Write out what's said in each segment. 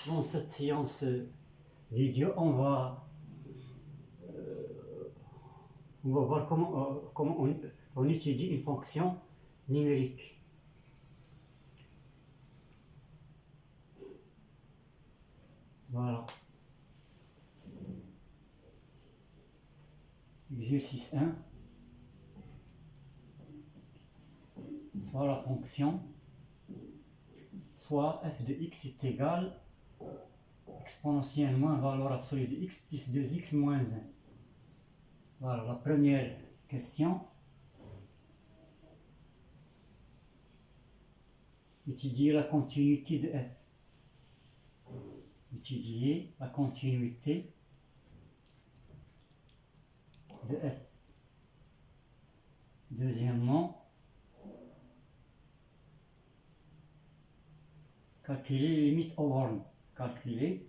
Dans cette séance vidéo, on va voir comment on étudie une fonction numérique. Voilà. Exercice 1. Soit la fonction, soit f de x est égal exponentielle moins valeur absolue de x plus 2x moins 1. Voilà, la première question. Étudier la continuité de f. Étudier la continuité de f. Deuxièmement, calculer les limites aux bornes. Calculer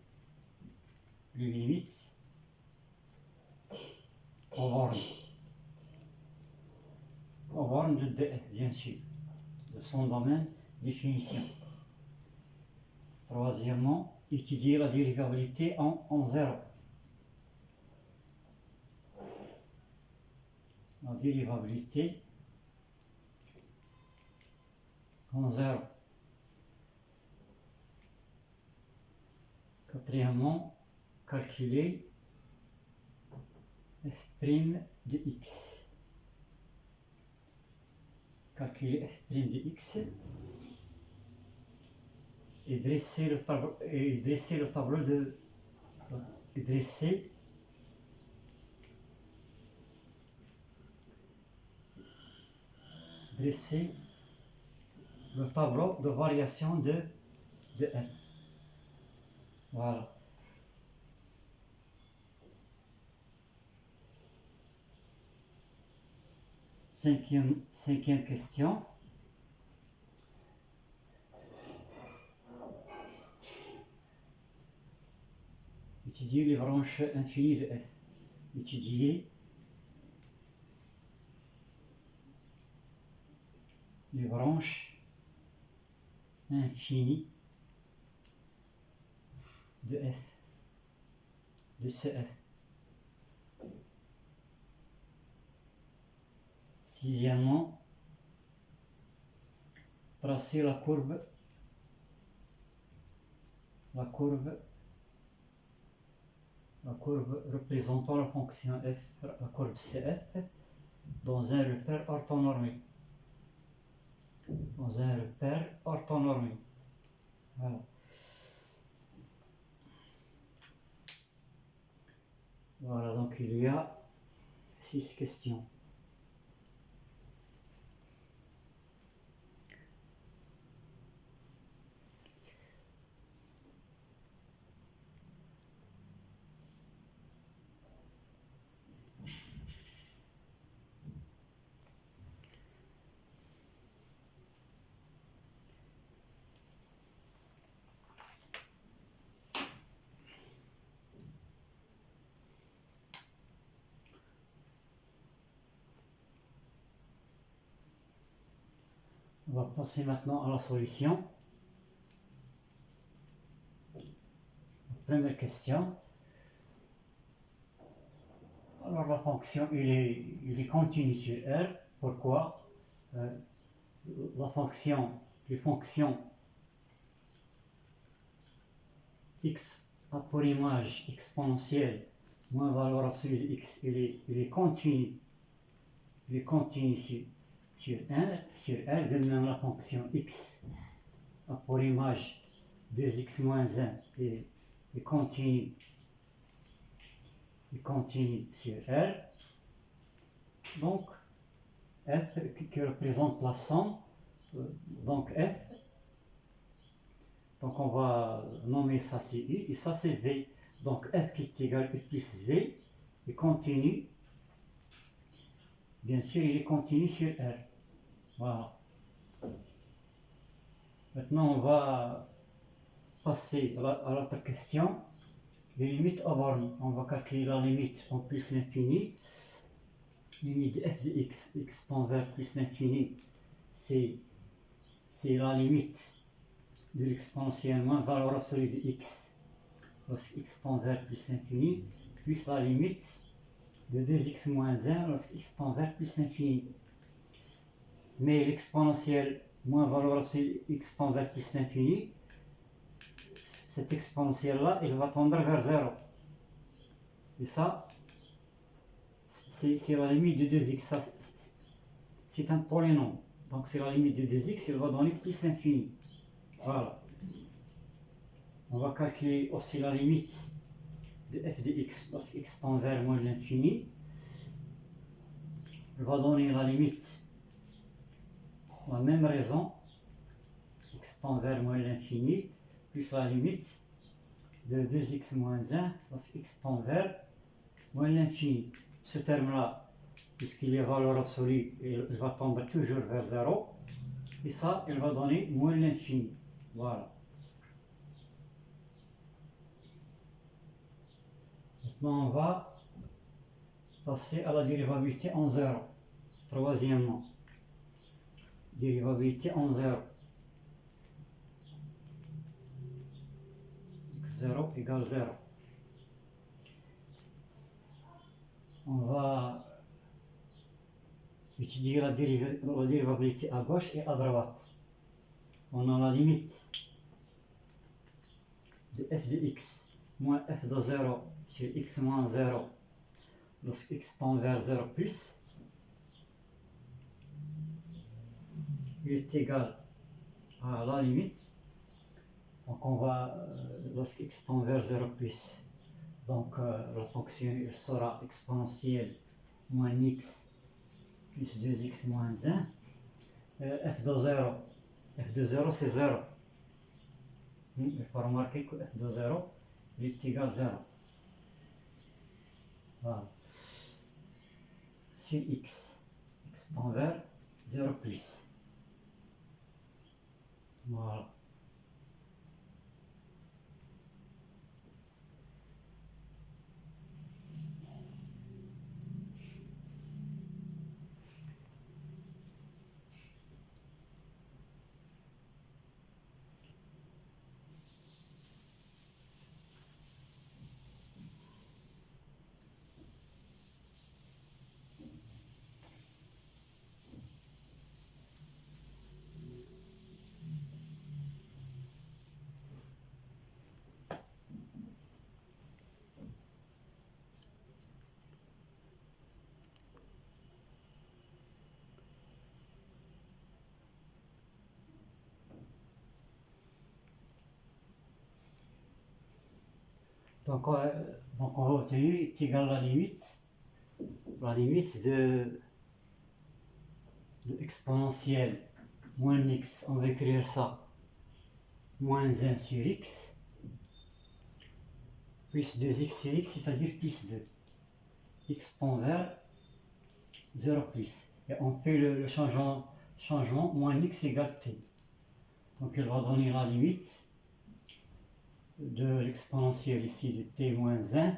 les limites aux bornes. Aux bornes de df, bien sûr, de son domaine définition. Troisièmement, étudier la dérivabilité en zéro. La dérivabilité en zéro. Quatrièmement, calculer f' de x. Calculer f' de x et dresser le tableau, de dresser le tableau de variation de f. Voilà. Cinquième question. Étudier les branches infinies de f. Étudier les branches infinies de f, de cf. Sixièmement, tracer la courbe représentant la fonction f, la courbe cf, dans un repère orthonormé. Voilà. Voilà, donc il y a 6 questions. On va passer maintenant à la solution. Première question. Alors la fonction, il est continu sur R. Pourquoi? Les fonctions x a pour image exponentielle moins valeur absolue de x, il est continu. Il est continu sur R, de même la fonction x a pour image 2x moins 1 et continue sur R. Donc f qui représente la somme, donc f, donc on va nommer ça c'est u et ça c'est v. Donc f qui est égal à u plus v et continue. Bien sûr, il est continu sur R. Voilà. Maintenant, on va passer à l'autre question. Les limites aux bornes. On va calculer la limite en plus l'infini. Limite de f de x tend vers plus l'infini, c'est la limite de l'exponentielle moins valeur absolue de x, lorsque x tend vers plus l'infini, plus la limite de 2x moins 1 lorsque x tend vers plus l'infini. Mais l'exponentielle moins valeur absolue de x tend vers plus l'infini, cette exponentielle-là, elle va tendre vers 0. Et ça, c'est la limite de 2x. C'est un polynôme. Donc c'est la limite de 2x, elle va donner plus l'infini. Voilà. On va calculer aussi la limite de f de x lorsque x tend vers moins l'infini. Elle va donner la limite, la même raison, x tend vers moins l'infini, plus la limite de 2x moins 1 lorsque x tend vers moins l'infini. Ce terme-là, puisqu'il est valeur absolue, il va tendre toujours vers 0. Et ça, elle va donner moins l'infini. Voilà. Maintenant, on va passer à la dérivabilité en 0. Troisièmement, dérivabilité en 0. x0 égale 0. On va étudier la dérivabilité à gauche et à droite. On a la limite de f de x moins f de 0 sur x moins 0 lorsque x tend vers 0 plus, il est égal à la limite. Donc on va, lorsque x tend vers 0 plus, donc la fonction elle sera exponentielle moins x plus 2x moins 1. F de 0 c'est 0. Il faut remarquer que f de 0 il est égal à 0. Voilà. Sur x tend vers 0 plus. Voilà. Donc on va obtenir est égal à la limite de exponentielle moins x, on va écrire ça, moins 1 sur x, plus 2x sur x, c'est-à-dire plus 2. X tend vers 0 plus. Et on fait le changement moins x égale t. Donc elle va donner la limite de l'exponentielle ici de t moins 1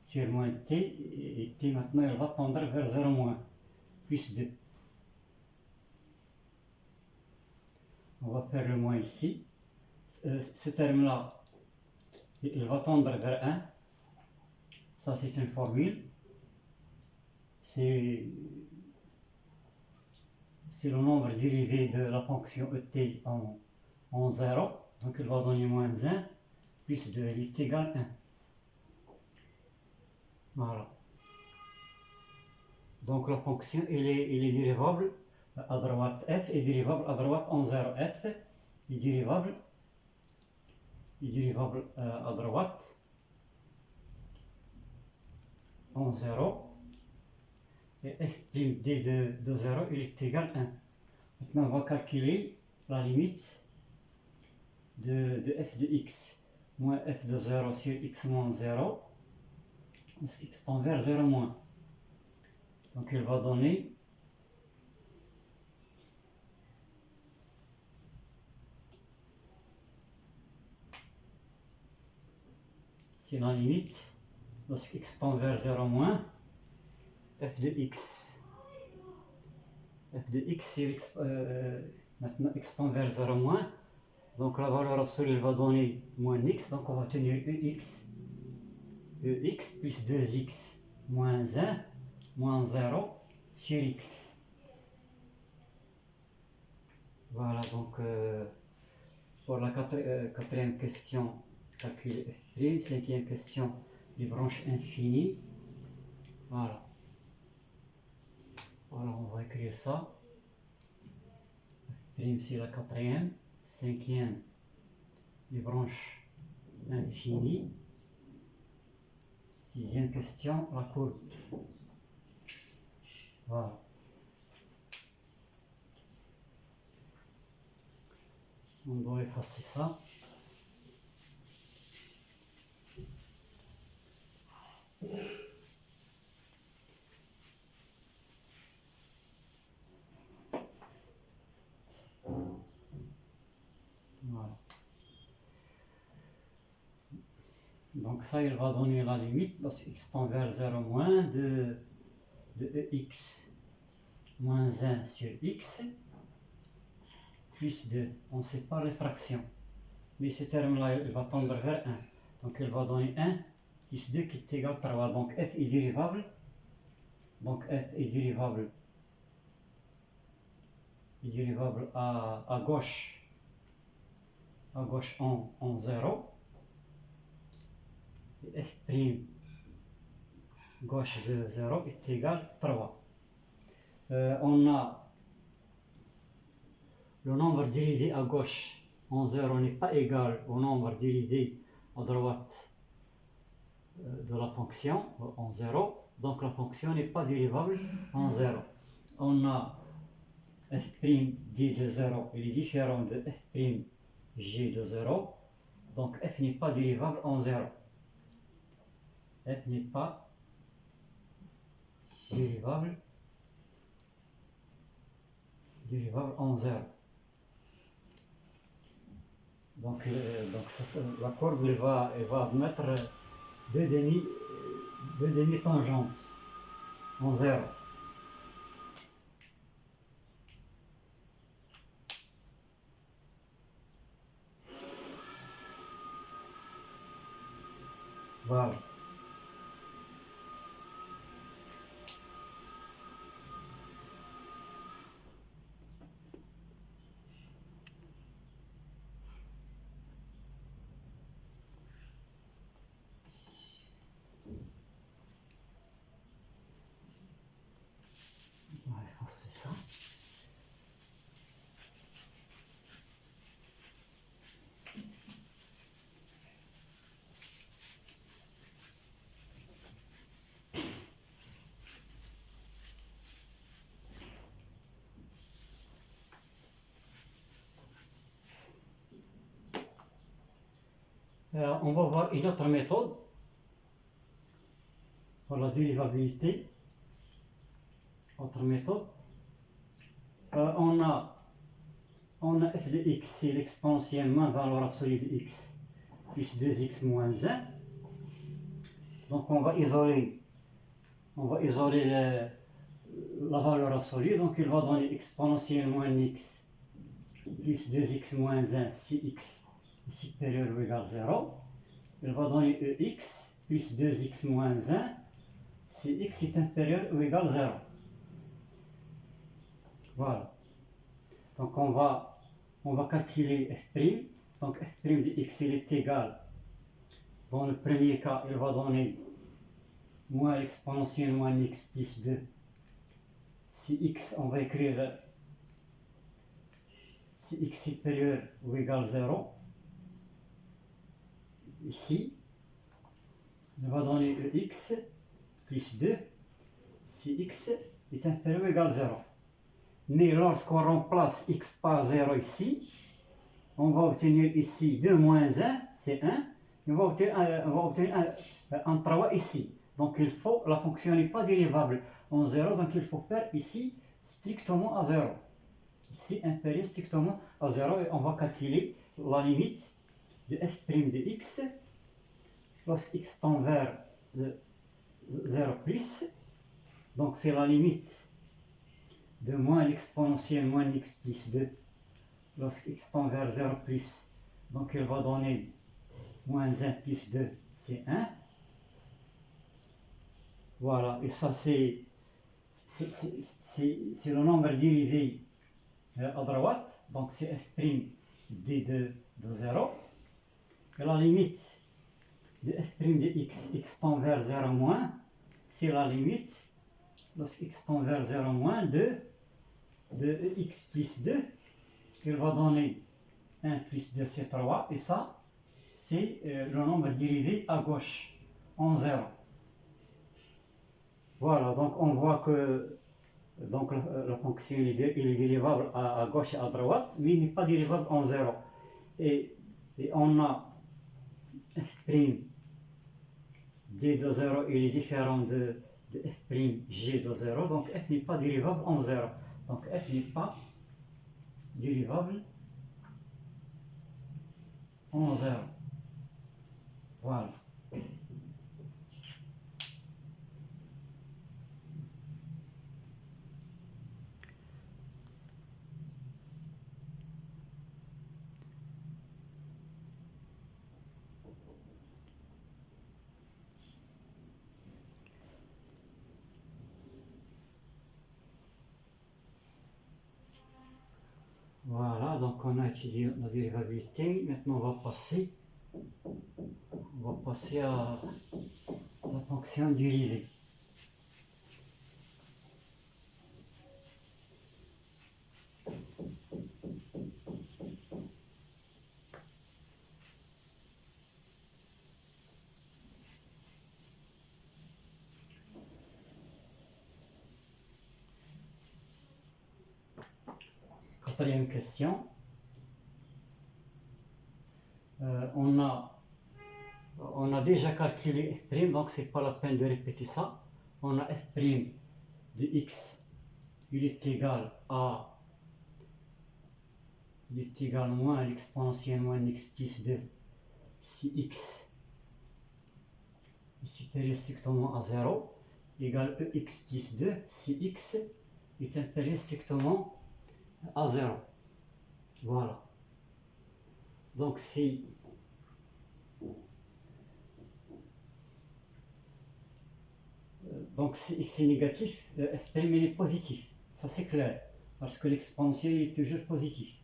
sur moins t, et t maintenant elle va tendre vers 0 moins, plus 2. On va faire le moins ici. Ce terme-là, il va tendre vers 1. Ça c'est une formule. C'est le nombre dérivé de la fonction et en 0. Donc il va donner moins 1. Plus 2 est égal à 1. Voilà. Donc la fonction elle est dérivable à droite f et dérivable à droite en 0. F est dérivable à droite en 0. Et f' de 0 il est égal à 1. Maintenant on va calculer la limite de f de x moins f de 0 sur x moins 0, parce x tend vers 0 moins. Donc il va donner c'est la limite lorsque x tend vers 0 moins, f de x sur x, maintenant x tend vers 0 moins, Donc la valeur absolue elle va donner moins x, donc on va tenir ex plus 2x moins 1 moins 0 sur x. Voilà, donc pour la quatrième question, calculer f', cinquième question, les branches infinies. Voilà. Alors on va écrire ça. F' c'est la quatrième, cinquième, les branches infinies. Sixième question, la courbe. Voilà. On doit effacer ça. Voilà. Donc ça, il va donner la limite, lorsque x tend vers 0 moins de ex moins 1 sur x plus 2. On ne sait pas les fractions. Mais ce terme-là, il va tendre vers 1. Donc il va donner 1 plus 2 qui est égal à 3. Donc f est dérivable. Donc f est dérivable à gauche en 0. Et f' gauche de 0 est égal à 3. On a le nombre dérivé à gauche en 0 n'est pas égal au nombre dérivé à droite de la fonction en 0. Donc la fonction n'est pas dérivable en 0. On a f' d de 0, il est différent de f' g de 0. Donc f n'est pas dérivable en 0. F n'est pas dérivable en 0. Donc la courbe elle va admettre deux demi-tangentes en 0. Voilà. On va effacer ça. On va voir une autre méthode pour la dérivabilité. Autre méthode. On a f de x, c'est l'exponentielle moins valeur absolue de x, plus 2x moins 1. Donc on va isoler la valeur absolue. Donc il va donner exponentielle moins x plus 2x moins 1 si x est supérieur ou égal à 0. Il va donner ex plus 2x moins 1 si x est inférieur ou égal à 0. Voilà. Donc on va calculer f'. Donc f' de x il est égal, dans le premier cas, il va donner moins l'exponentielle moins x plus 2. Si x, on va écrire si x supérieur ou égal à 0. Ici, il va donner x plus 2 si x est inférieur ou égal à 0. Mais lorsqu'on remplace x par 0 ici, on va obtenir ici 2 moins 1, c'est 1. Et on va obtenir un 3 ici. Donc la fonction n'est pas dérivable en 0, donc il faut faire ici strictement à 0. Ici inférieur strictement à 0 et on va calculer la limite de f' de x lorsque x tend vers 0 plus. Donc c'est la limite de moins l'exponentielle moins x plus 2 lorsque x tend vers 0 plus, donc il va donner moins 1 plus 2, c'est 1. Voilà, et ça c'est le nombre dérivé à droite, donc c'est f' d de 0. Et la limite de f' de x tend vers 0 moins, c'est la limite, lorsque x tend vers 0 moins, de x plus 2, il va donner 1 plus 2, c'est 3, et ça, c'est le nombre dérivé à gauche, en 0. Voilà, donc on voit que donc, la fonction il est dérivable à gauche et à droite, mais il n'est pas dérivable en 0. Et on a f' d de 0, il est différent de f' g de 0, donc f n'est pas dérivable en 0. Donc f n'est pas dérivable en 0. Voilà. Voilà, donc on a étudié la dérivabilité. Maintenant on va passer à la fonction dérivée. Quatrième question. On a déjà calculé f', donc c'est pas la peine de répéter ça. On a f' de x, il est égal moins l'exponentielle moins x plus 2 si x est supérieur strictement à 0 égale ex plus 2 si x est inférieur strictement à 0. Voilà. Donc si x est négatif, f' est positif. Ça c'est clair, parce que l'exponentiel est toujours positif.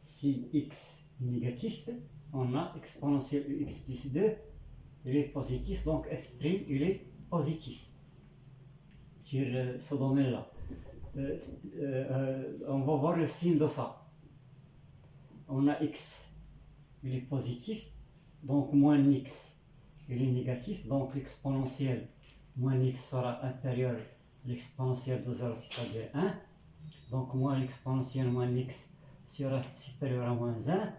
Si x est négatif, on a exponentielle x plus 2, il est positif, donc f' il est positif sur ce domaine-là. On va voir le signe de ça. On a x, il est positif, donc moins x, il est négatif, donc l'exponentielle moins x sera inférieur à l'exponentielle de 0, c'est-à-dire 1. Donc moins l'exponentielle moins x sera supérieur à moins 1.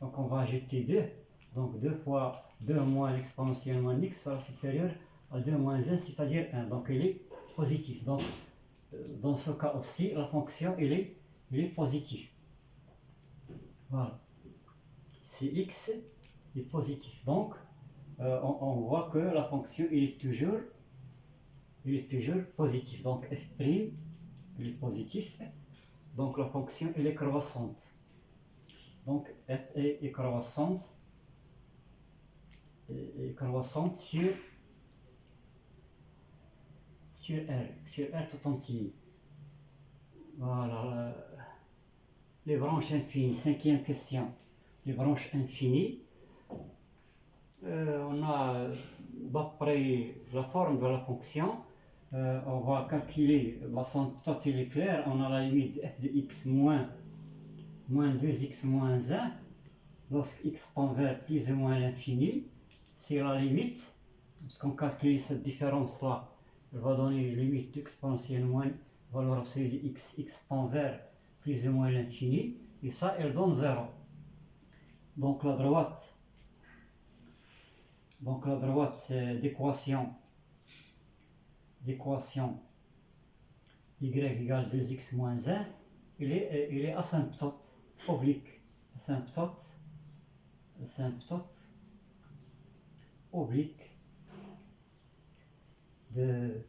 Donc on va ajouter 2. Donc 2 fois 2 moins l'exponentielle moins x sera supérieur à 2 moins 1, c'est-à-dire 1. Donc il est positif. Donc dans ce cas aussi, la fonction il est positive. Voilà. Si x est positif. Donc on voit que la fonction il est toujours positif. Donc f' il est positif. Donc la fonction elle est croissante. Donc f est croissante sur R tout entier. Voilà. Les branches infinies. Cinquième question. Les branches infinies. On a, d'après la forme de la fonction, on va calculer la symptote elle est claire. On a la limite f de x moins 2x moins 1 lorsque x tend vers plus ou moins l'infini. C'est la limite, parce qu'on calcule cette différence là, elle va donner une limite exponentielle moins valeur absolue de x tend vers plus ou moins l'infini, et ça elle donne 0. Donc la droite d'équation y égale 2x moins 1, il est asymptote oblique. Asymptote oblique de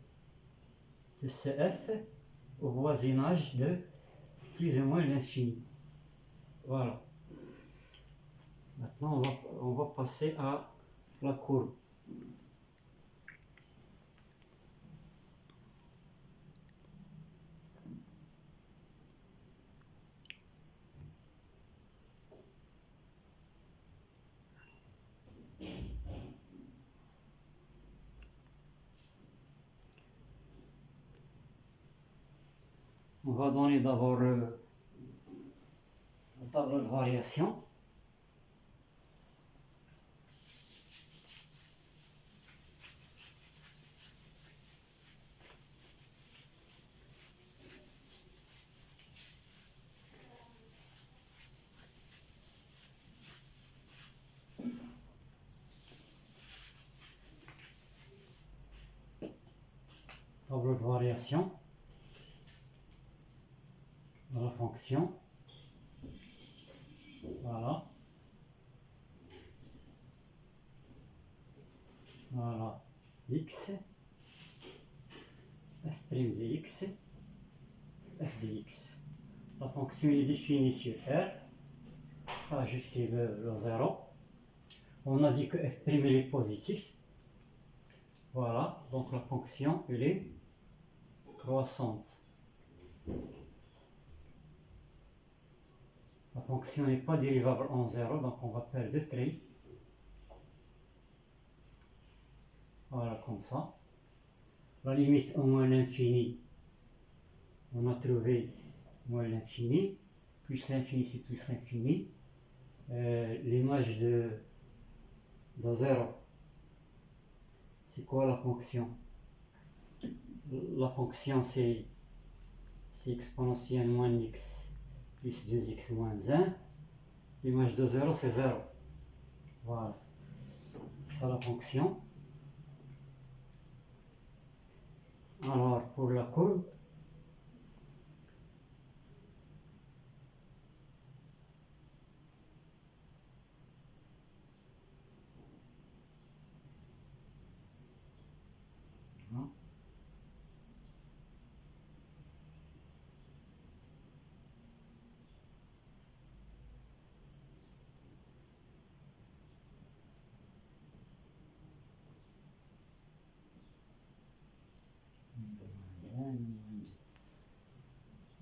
CF au voisinage de plus ou moins l'infini. Voilà. Maintenant, on va passer à la courbe. On va donner d'abord la table de variation. Tableau de variation de la fonction. Voilà. Voilà. X, f' de x, f de x. La fonction est définie sur R. Ajouter le 0. On a dit que f' est positif. Voilà. Donc la fonction, elle est croissante. La fonction n'est pas dérivable en 0, donc on va faire deux traits. Voilà, comme ça. La limite au moins l'infini, on a trouvé moins l'infini, plus l'infini c'est plus l'infini. L'image de 0, c'est quoi la fonction? La fonction c'est exponentielle moins x plus 2x moins 1. L'image de 0 c'est 0. Voilà, c'est ça la fonction. Alors pour la courbe,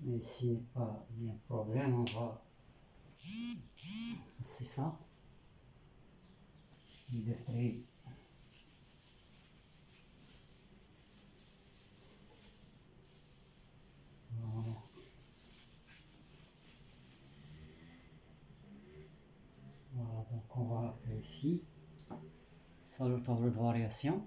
mais s'il n'est pas bien problème, on va, c'est ça, de traits. Voilà. Voilà, donc on va faire ici, ça le tableau de variation.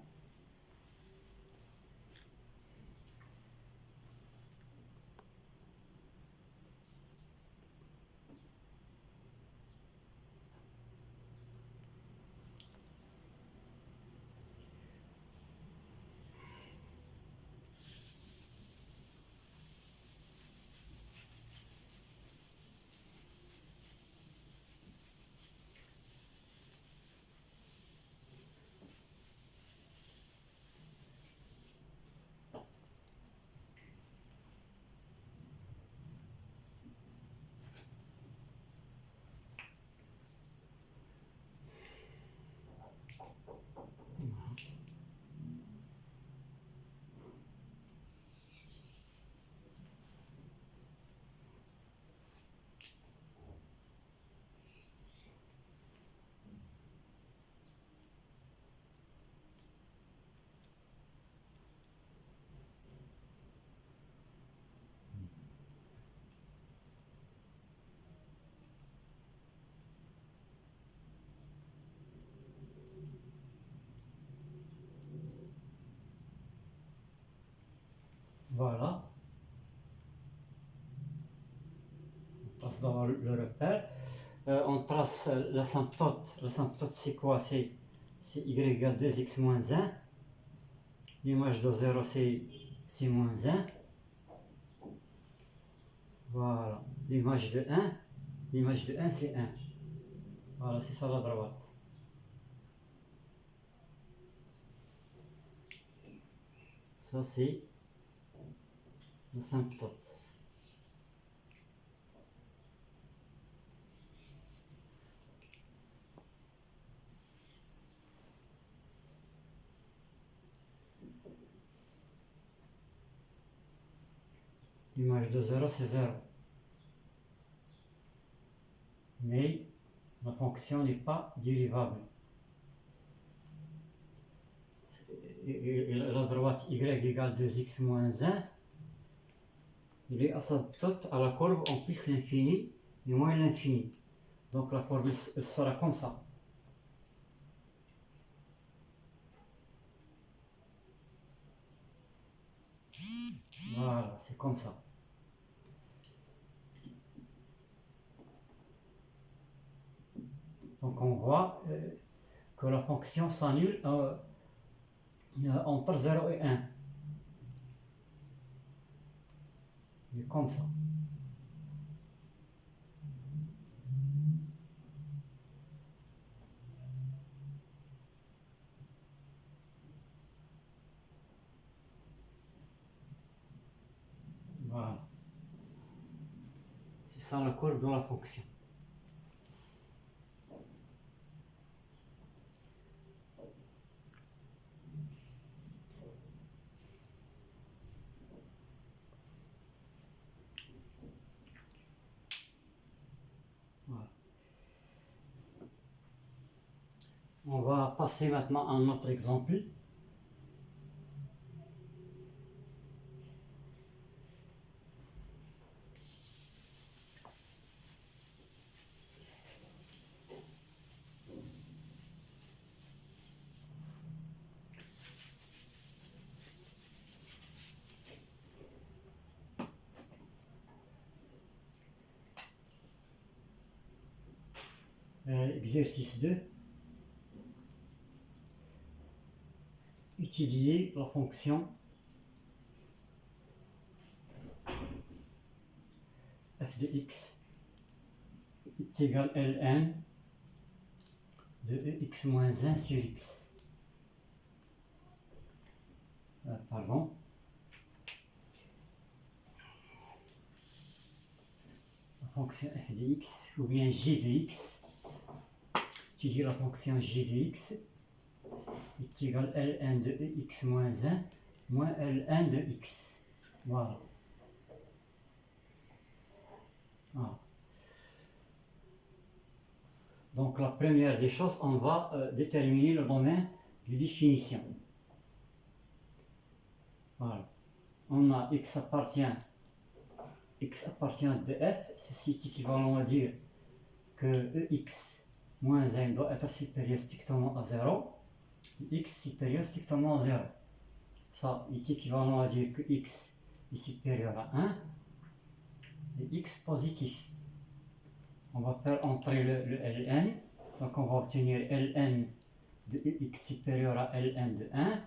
Voilà. On passe dans le repère. On trace l'asymptote. L'asymptote c'est quoi? C'est y égale 2x moins 1. L'image de 0 c'est moins 1. Voilà. L'image de 1 c'est 1. Voilà, c'est ça la droite. Ça c'est l'asymptote. L'image de 0, c'est 0. Mais la fonction n'est pas dérivable. Et la droite y égale 2x moins 1, il est asymptote à la courbe en plus l'infini et moins l'infini. Donc la courbe sera comme ça. Voilà, c'est comme ça. Donc on voit que la fonction s'annule entre 0 et 1. Et comme ça. Voilà. C'est ça la courbe de la fonction. Voilà. On va passer maintenant à un autre exemple. Exercice 2. Étudier la fonction f de x est égal ln de ex moins 1 sur x. Pardon. La fonction f de x ou bien g de x. Étudier la fonction g de x est égal ln de ex moins 1 moins ln de x. Voilà. Voilà. Donc la première des choses, on va déterminer le domaine de définition. Voilà. On a x appartient de f, ceci est équivalent à dire que ex moins 1 doit être supérieur strictement à 0, et x supérieur strictement à 0. Ça est équivalent à dire que x est supérieur à 1 et x positif. On va faire entrer le ln, donc on va obtenir ln de x supérieur à ln de 1,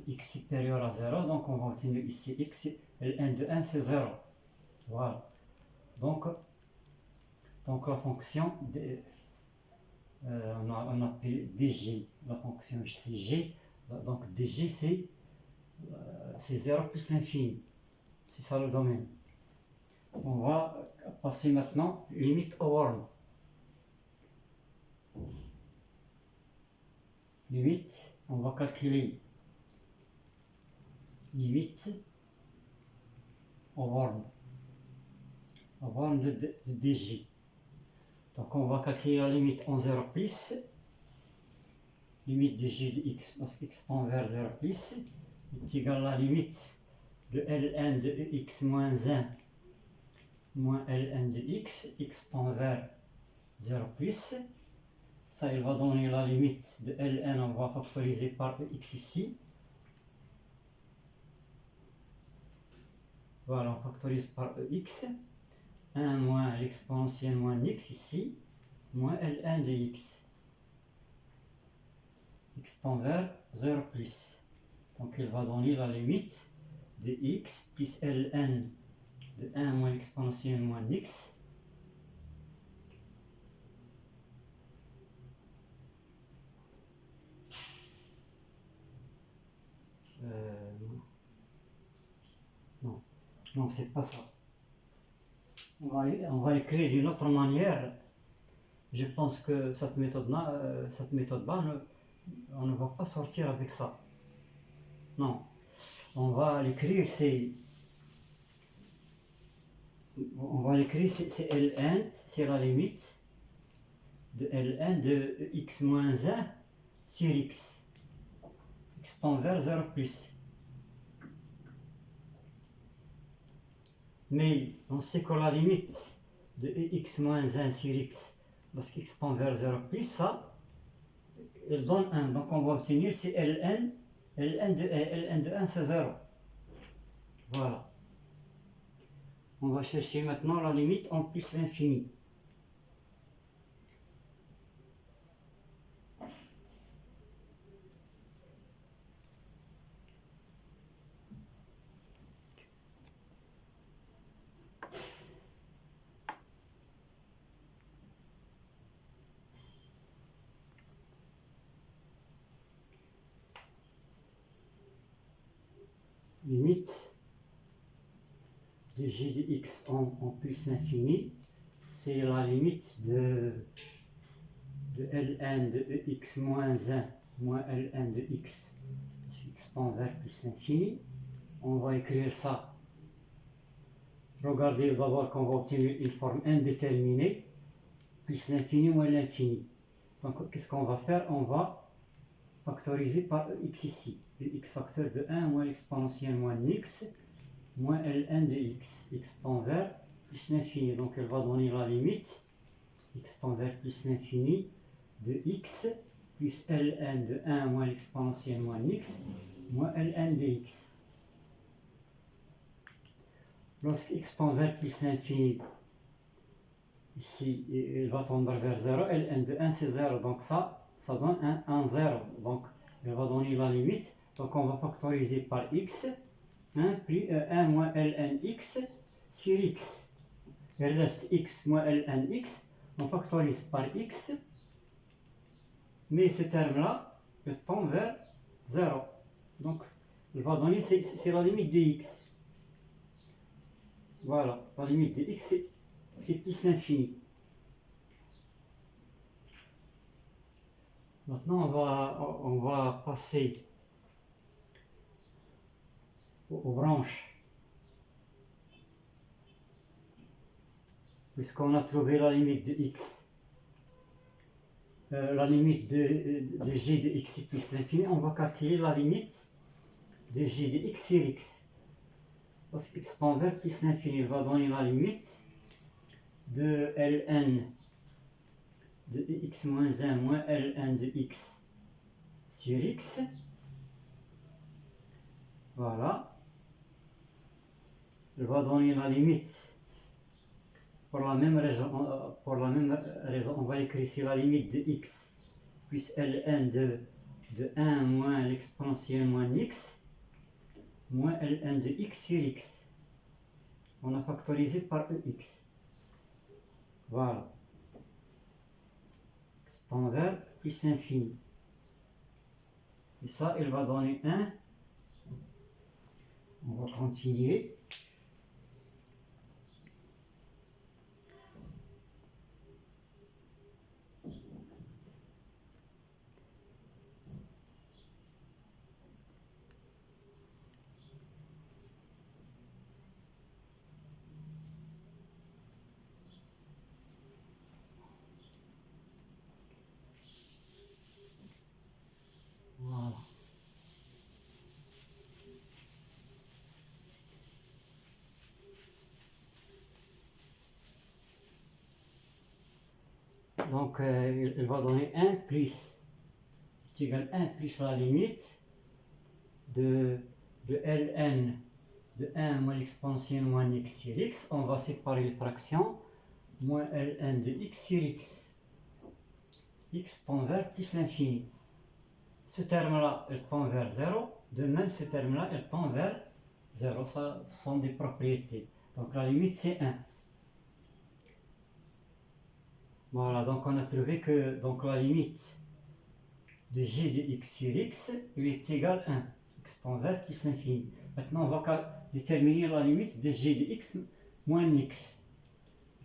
x supérieur à 0, donc on va obtenir ici x, ln de 1 c'est 0. Voilà. Donc la fonction, on appelle dg, la fonction c'est g, donc dg c'est 0 plus l'infini. C'est ça le domaine. On va passer maintenant limite aux bornes. Limite, on va calculer limite aux bornes de dg. Donc on va calculer la limite en 0 plus, limite de g de x, parce x tend vers 0 plus, est égal à la limite de ln de x moins 1 moins ln de x, x tend vers 0 plus. Ça, il va donner la limite de ln, on va factoriser par x ici. Voilà, on factorise par x. 1 moins l'exponentielle moins x ici, moins ln de x. X tend vers 0 plus. Donc, il va donner la limite de x plus ln de 1 moins l'exponentielle moins x. Non, c'est pas ça. On va l'écrire d'une autre manière. Je pense que cette méthode-là, on ne va pas sortir avec ça. Non. On va l'écrire, c'est on va l'écrire, c'est Ln, c'est la limite de Ln de x moins 1 sur x. X tend vers 0 plus. Mais on sait que la limite de x moins 1 sur x, lorsque x tend vers 0 plus, ça, elle donne 1. Donc on va obtenir, c'est Ln de 1 c'est 0. Voilà. On va chercher maintenant la limite en plus l'infini. Limite de g de x en plus l'infini, c'est la limite de ln de x moins 1 moins ln de x, parce que x tend vers plus l'infini. On va écrire ça. Regardez d'abord qu'on va obtenir une forme indéterminée, plus l'infini moins l'infini. Donc qu'est-ce qu'on va faire? On va factoriser par x ici. Le x facteur de 1 moins l'exponentielle moins x moins ln de x. X tend vers plus l'infini. Donc elle va donner la limite x tend vers plus l'infini de x plus ln de 1 moins l'exponentielle moins x moins ln de x. Lorsque x tend vers plus l'infini, ici il va tendre vers 0, ln de 1 c'est 0, donc ça donne 1, 0. Donc elle va donner la limite. Donc on va factoriser par x, 1 plus 1 moins ln x sur x. Il reste x moins ln x, on factorise par x, mais ce terme-là, il tend vers 0. Donc il va donner, c'est la limite de x. Voilà, la limite de x, c'est plus l'infini. Maintenant, on va passer aux branches. Puisqu'on a trouvé la limite de x, la limite de g de x plus l'infini, on va calculer la limite de g de x sur x. Parce que x tend vers plus l'infini, il va donner la limite de ln de x moins 1 moins ln de x sur x. Voilà. Il va donner la limite. Pour la même raison, on va écrire ici la limite de x plus ln de 1 moins l'exponentielle moins x moins ln de x sur x. On a factorisé par ex. Voilà. X tend vers plus l'infini. Et ça, il va donner 1. On va continuer. Voilà. Donc, il va donner 1 plus, est égal à 1 plus la limite de ln de 1 moins l'exponentielle moins x sur x. On va séparer les fractions, moins ln de x sur x. X tend vers plus l'infini. Ce terme-là, il tend vers 0. De même, ce terme-là, il tend vers 0. Ça sont des propriétés. Donc la limite, c'est 1. Voilà, donc on a trouvé que donc, la limite de g de x sur x, il est égal à 1. X tend vers plus l'infini. Maintenant, on va déterminer la limite de g de x moins x.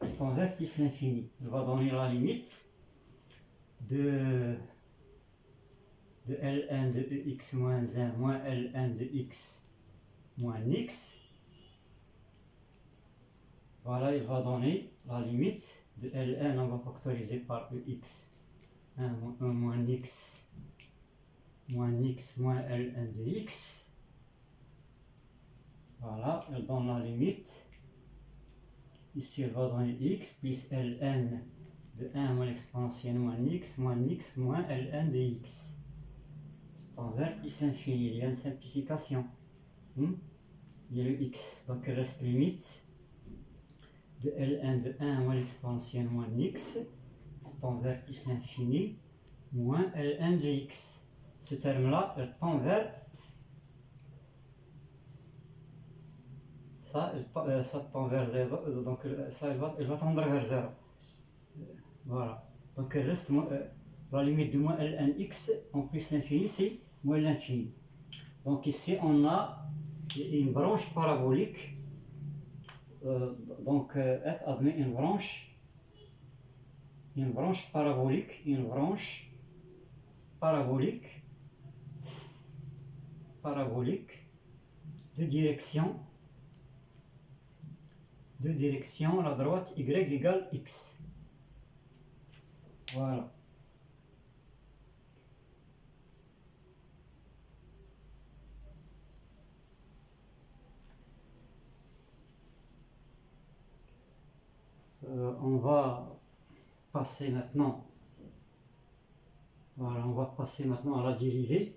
X tend vers plus l'infini. Il va donner la limite de ln de x moins 1 moins ln de x moins x. Voilà, il va donner la limite de Ln, on va factoriser par Ex. 1 moins x moins Ln de x. Voilà, elle donne la limite. Ici, elle va donner x plus Ln de 1 moins l'exponentielle moins x moins Ln de x. C'est envers plus infini, il y a une simplification. Il y a le x, donc il reste limite de Ln de 1 moins l'exponentielle moins x, c'est envers plus infini, moins Ln de x. Ce terme-là, elle tend vers ça, ça tend vers 0, donc ça, elle va tendre vers 0. Voilà. Donc il reste la limite de moins Lnx en plus l'infini, c'est moins l'infini. Donc ici, on a une branche parabolique. Donc f admet une branche parabolique, de direction à la droite y égale x. Voilà. On va passer maintenant. Voilà, on va passer maintenant à la dérivée.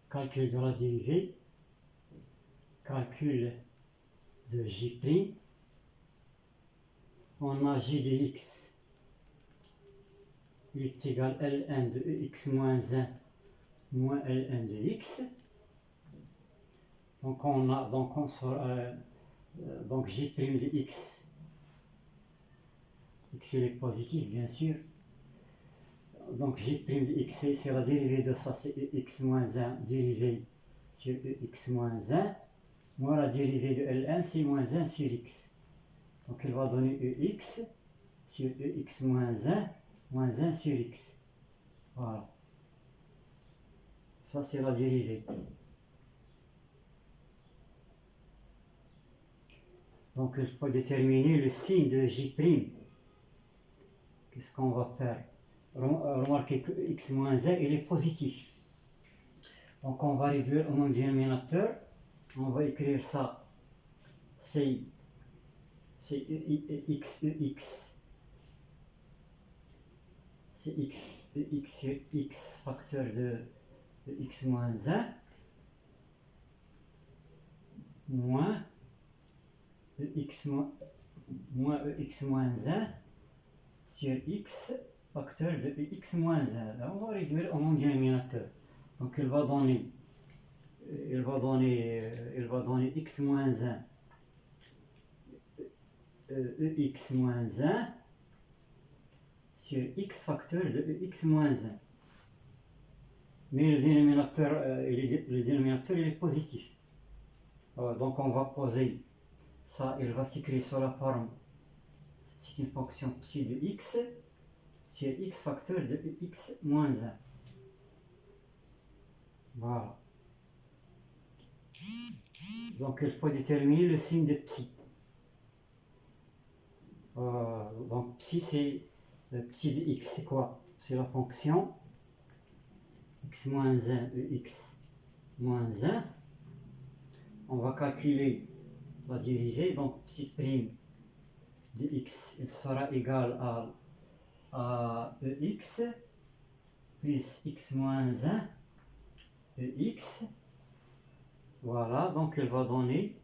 Calcul de la dérivée, calcul de J', on a J de x, il est égal à Ln de x moins 1 moins Ln de x. Donc on a donc J' de x, x il est positif bien sûr. Donc J' de x, c'est la dérivée de ça, c'est x moins 1 dérivée sur x moins 1, moins la dérivée de Ln, c'est moins 1 sur x. Donc il va donner x sur x moins 1 sur x. Voilà. Ça c'est la dérivée. Donc il faut déterminer le signe de J'. Qu'est-ce qu'on va faire? Remarquez que x moins 1 il est positif. Donc on va réduire au nom dénominateur. On va écrire ça. C'est x. C'est x facteur de x moins 1 moins x moins 1 sur x facteur de x moins 1. Là, on va réduire au nom dénominateur. Donc il va donner x moins 1 x moins 1 sur x facteur de x moins 1. Mais le dénominateur il est positif. Donc on va poser ça, il va s'écrire sur la forme, c'est une fonction psi de x sur x facteur de x moins 1. Voilà. Donc il faut déterminer le signe de psi. Donc psi c'est psi de x, c'est quoi? C'est la fonction x moins 1 x moins 1. On va calculer la dérivée, donc psi prime de x il sera égal à ex plus x moins 1 ex. Voilà, donc elle va donner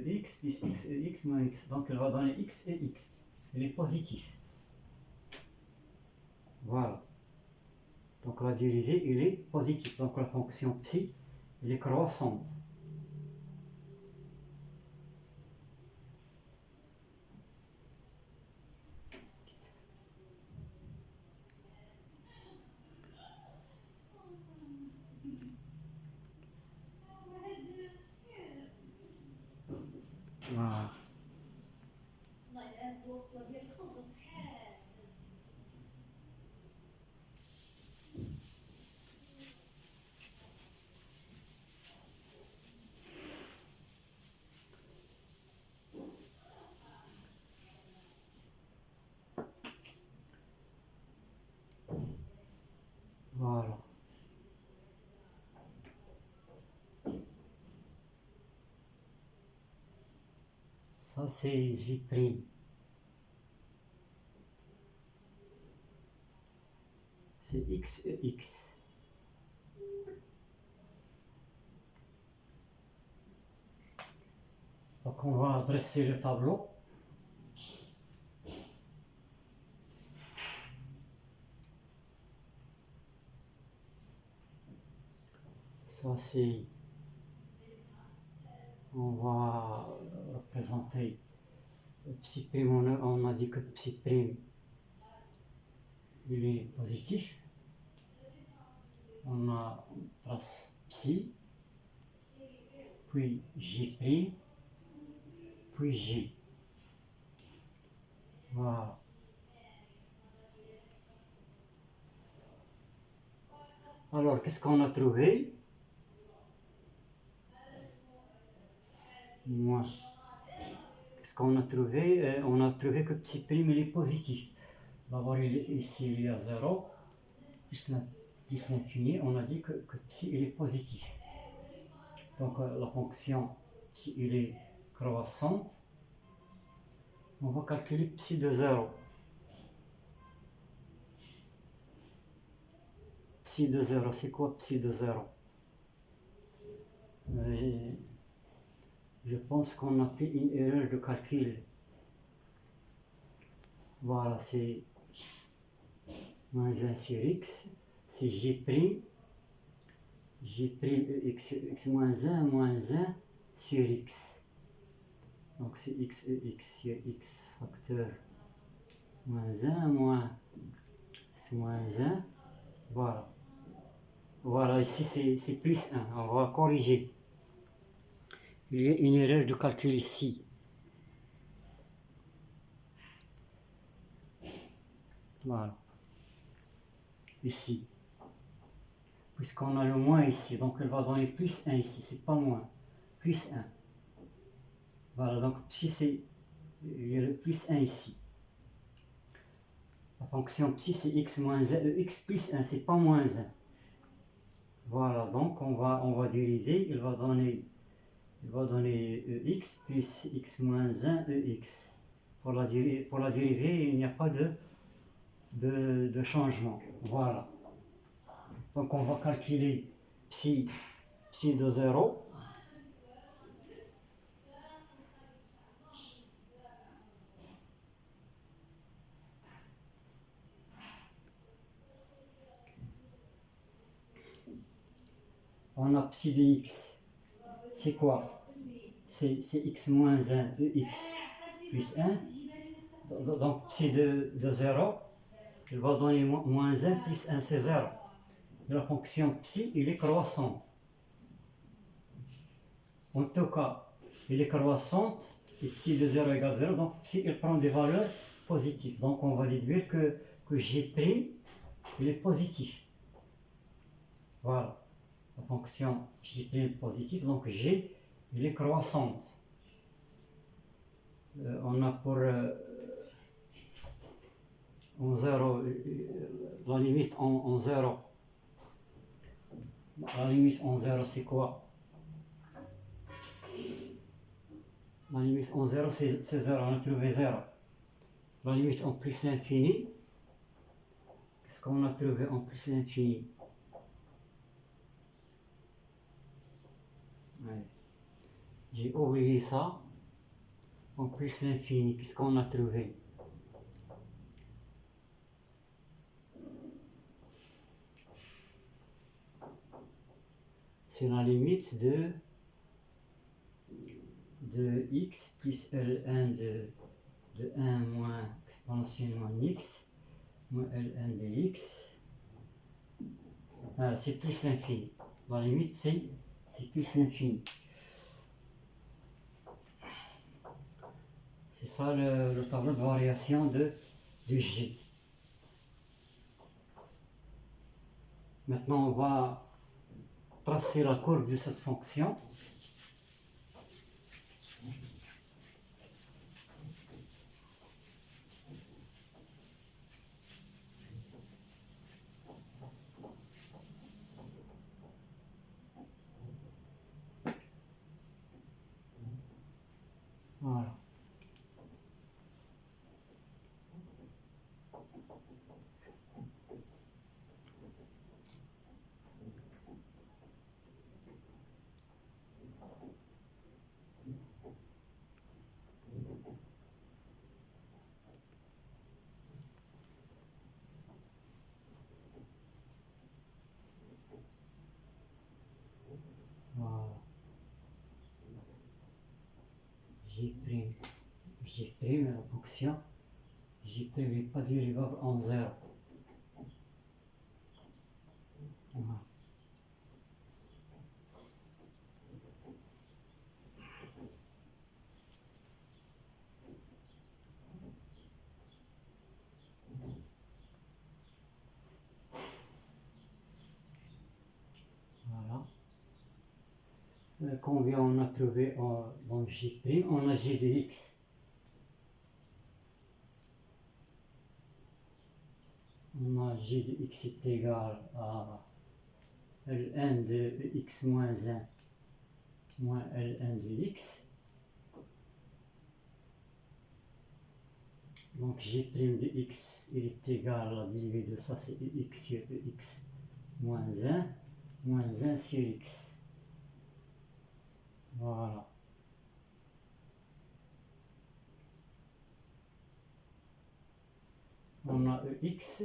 x plus x moins x. Donc elle va donner x et x. Elle est positive. Voilà. Donc Donc la dérivée, elle est positive. Donc la fonction psi, elle est croissante. Voilà. Voilà. Ça c'est J'. C'est X et X. Donc on va dresser le tableau. Ça c'est, on va représenter psi prime, on a dit que psi prime il est positif. On a trace psi, puis J', puis J. Voilà. Alors, qu'est-ce qu'on a trouvé? Moins. Qu'est-ce qu'on a trouvé? On a trouvé que psi prime il est positif. D'abord, ici il y a 0, plus l'infini, on a dit que psi il est positif. Donc la fonction psi il est croissante. On va calculer psi de 0. Psi de 0, c'est quoi psi de 0? Je pense qu'on a fait une erreur de calcul. Voilà, c'est moins 1 sur x, c'est J', x moins 1 sur x. Donc c'est x sur x facteur moins 1 moins x moins 1. Voilà. Voilà, ici c'est plus 1. On va corriger. Il y a une erreur de calcul ici. Voilà. Ici. Puisqu'on a le moins ici, donc elle va donner plus 1 ici, c'est pas moins. Plus 1. Voilà, donc psi c'est, il y a le plus 1 ici. La fonction psi c'est x moins 1, x plus 1, c'est pas moins 1. Voilà, donc on va dériver, il va donner x plus x moins 1 ex. Pour la dérivée, il n'y a pas de changement. Voilà. Donc on va calculer psi de 0. On a psi de x. C'est quoi? C'est x moins 1 ex plus 1. Donc psi de 0, il va donner moins 1 plus 1, c'est 0. La fonction psi, il est croissante. En tout cas, il est croissante, et psi de 0 égale 0, donc psi, il prend des valeurs positives. Donc on va déduire que J', il est positif. Voilà. La fonction J' positive, donc G, il est croissante. On a pour en 0, la limite en 0. La limite en 0, c'est quoi? La limite en 0, c'est 0, on a trouvé 0. La limite en plus l'infini, qu'est-ce qu'on a trouvé en plus l'infini? Ouais. J'ai oublié ça. En plus l'infini, qu'est-ce qu'on a trouvé? c'est la limite de x plus Ln de 1 moins exponentiellement x moins Ln de x. C'est plus l'infini. La limite, c'est plus l'infini. C'est ça le tableau de variation de G. Maintenant, on va tracer la courbe de cette fonction. Voilà. Voilà. J', la fonction J' n'est pas dérivable en 0. Voilà. Voilà. Combien on a trouvé dans J'? On a J de x. On a J de x est égal à Ln de x moins 1 moins Ln de x. Donc J' de x, il est égal à la dérivée de ça, c'est x sur x moins 1 sur x. Voilà. On a Ex.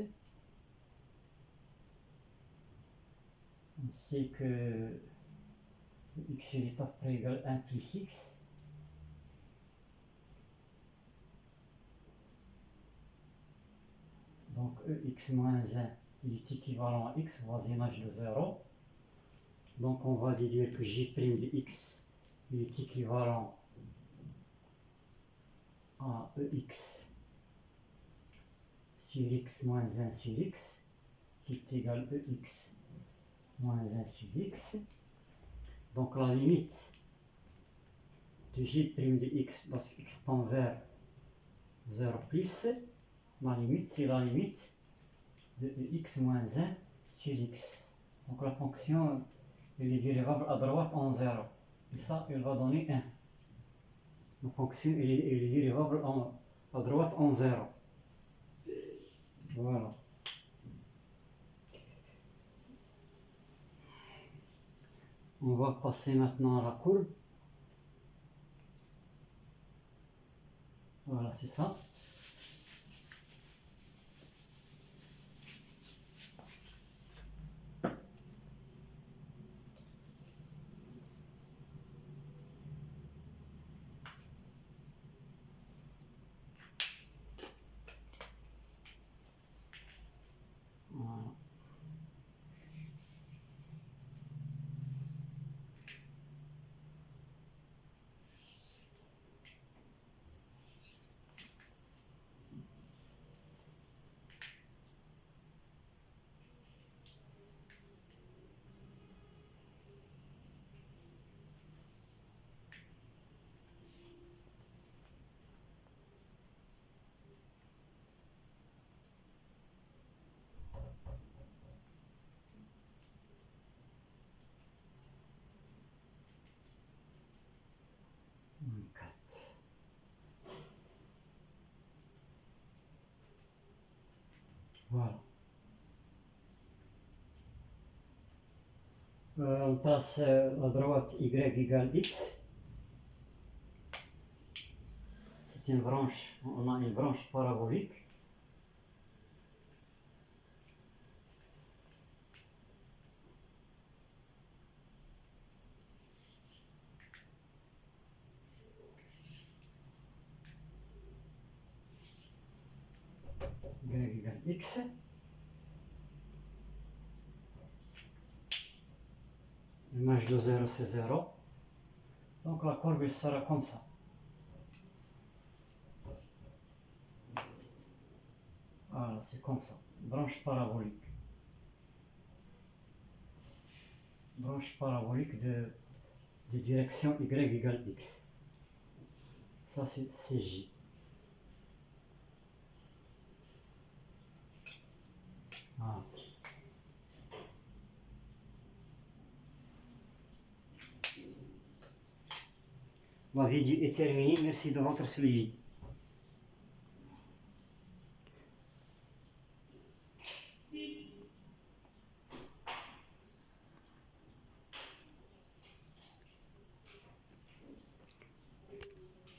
On sait que x est après égal à 1 plus x. Donc Ex moins 1, il est équivalent à x, voisinage de 0. Donc on va déduire que J' de x, il est équivalent à Ex sur x moins 1 sur x, qui est égal à Ex moins 1 sur x. Donc la limite de J' de x lorsque x tend vers 0 plus, la limite c'est la limite de x moins 1 sur x. Donc la fonction elle est dérivable à droite en 0. Et ça, elle va donner 1. La fonction elle est dérivable à droite en 0. Voilà. On va passer maintenant à la courbe. Voilà, c'est ça. Voilà. Voilà. On trace la droite y égale x. C'est une branche, on a une branche parabolique. y égale x. L'image de 0 c'est 0. Donc la courbe elle sera comme ça. Voilà, c'est comme ça. Branche parabolique. Branche parabolique de direction y égale x. Ça c'est J. Voilà. La vidéo est terminée. Merci de votre suivi.